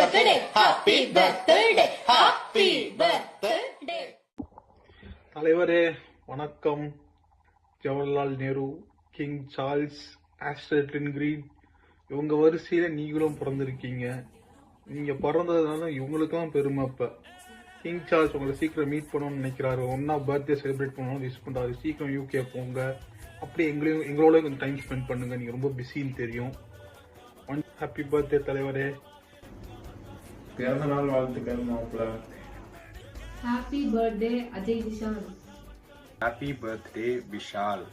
வாழ்த்துக்களே. Happy birthday, happy birthday. தலைவரே வணக்கம். Jawaharlal Nehru, King Charles, Astrid Lindgren இவங்க வரிசையில நீங்களும் பிறந்திருக்கீங்க. நீங்க பிறந்ததுனால இவங்களுக்கெல்லாம் பெருமை. இப்ப கிங் சார்ல்ஸ் உங்களை சீக்கிரம் மீட் பண்ணணும்னு நினைக்கிறாரு. ஒன்னா பர்த்டே செலிப்ரேட் பண்ணணும்னு விஷ் பண்றாரு. சீக்கிரம் யூகே போங்க. அப்படி எங்களோட கொஞ்சம் டைம் ஸ்பெண்ட் பண்ணுங்க. நீங்க ரொம்ப பிஸின்னு தெரியும். ஹாப்பி பர்த்டே தலைவரே. பிறந்த நாள் வாழ்த்துக்கள் மாப்பிள்ள. Happy birthday Ajay Vishal. Happy birthday Vishal.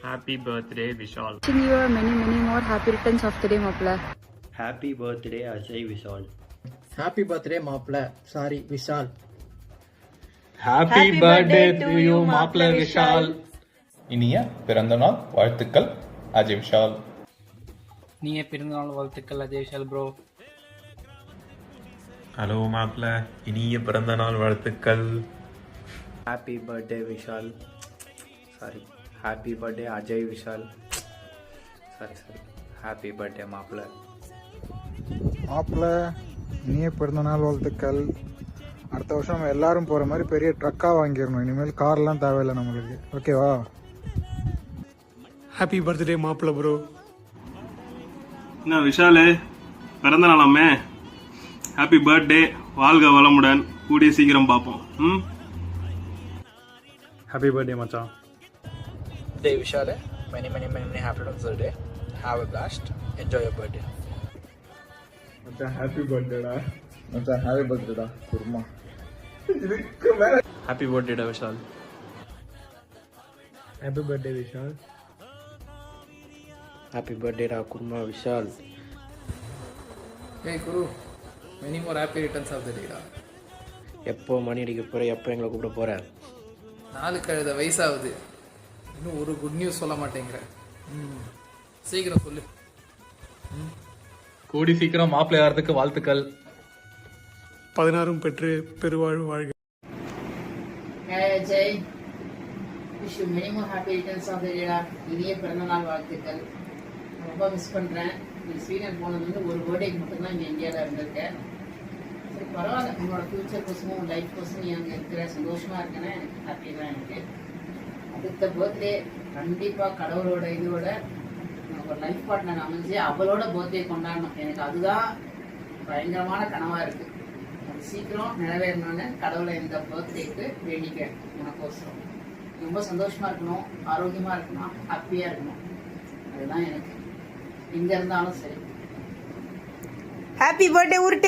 Happy birthday Vishal. Wishing you many more happy returns of the day மாப்ள. Happy birthday Ajay Vishal. Happy birthday மாப்ள. Sorry Vishal. Happy birthday to you மாப்ள விஷால். இனிய பிறந்தநாள் வாழ்த்துக்கள் அஜய் விஷால். நீங்க பிறந்தநாள் வாழ்த்துக்கள் அஜய் விஷால் ப்ரோ. ஹலோ மாப்ள, இனிய பிறந்த நாள் வாழ்த்துக்கள். Happy birthday Vishal. Sorry. Happy birthday Ajay Vishal. Sorry. Happy birthday மாப்ள. மாப்பிள்ள இனிய பிறந்த நாள் வாழ்த்துக்கள். அடுத்த வருஷம் நம்ம எல்லாரும் போற மாதிரி பெரிய ட்ரக்கா வாங்கிடணும். இனிமேல் கார்லாம் தேவையில்லை நம்மளுக்கு. ஓகேவா? ஹாப்பி பர்த்டே மாப்பிள்ள ப்ரோ. என்ன விஷாலு பிறந்த நாளாமே. ஹாப்பி பர்த்டே, வாழ்க வளமுடன், கூடிய சீக்கிரம் பார்ப்போம். ஹாப்பி பர்த்டே மச்சான். Day Vishal, many happy returns of the day. Have a blast. Enjoy your birthday. மச்சான் ஹாப்பி பர்த்டேடா. மச்சான் ஹாப்பி பர்த்டேடா குருமா. Happy birthday டா Vishal. Happy birthday Vishal. Happy birthday டா kurma Vishal. Hey Guru, many more happy returns of the day டா. எப்போ மணி அடிக்க போற? எப்போ எங்களை கூப்பிட போற? நாலு கழுத வயசாகுது. இன்னும் ஒரு குட் நியூஸ் சொல்ல மாட்டேங்கிற. சீக்கிரம் சொல்லு. கூடி சீக்கிரம் மாப்பிள்ளை ஆகிறதுக்கு வாழ்த்துக்கள். 16 பெற்று பெருவாழ்வு வாழ்க. Ajay wish you many more happy returns of the day. இனிய பிறந்தநாள் வாழ்த்துக்கள். ரொம்ப மிஸ் பண்றேன். நீ ஸ்வீடன் போனது வந்து ஒரு பர்த்டேக்கு மட்டும்தான் இங்கே இந்தியாவில் இருந்திருக்கேன். சரி பரவாயில்ல, உங்களோட ஃபியூச்சர் கோசமும் லைஃப் கோசமும் நீ அங்கே இருக்கிற சந்தோஷமா இருக்கேன்னா எனக்கு ஹாப்பி தான். எனக்கு அடுத்த பர்த்டே கண்டிப்பாக கடவுளோட இதோட ஒரு லைஃப் பார்ட்னர் அமைஞ்சு அவளோட பர்த்டே கொண்டாடணும். எனக்கு அதுதான் பயங்கரமான கனவாக இருக்குது. அது சீக்கிரம் நிறைவேறணும்னு கடவுளை இந்த பர்த்டேக்கு வேண்டிக்கிறேன். உனக்கோசரம் ரொம்ப சந்தோஷமாக இருக்கணும், ஆரோக்கியமாக இருக்கணும், ஹாப்பியாக இருக்கணும். அதுதான் எனக்கு எங்கே இருந்தாலும் சரி. ஹாப்பி பர்த்டே உருட்டு.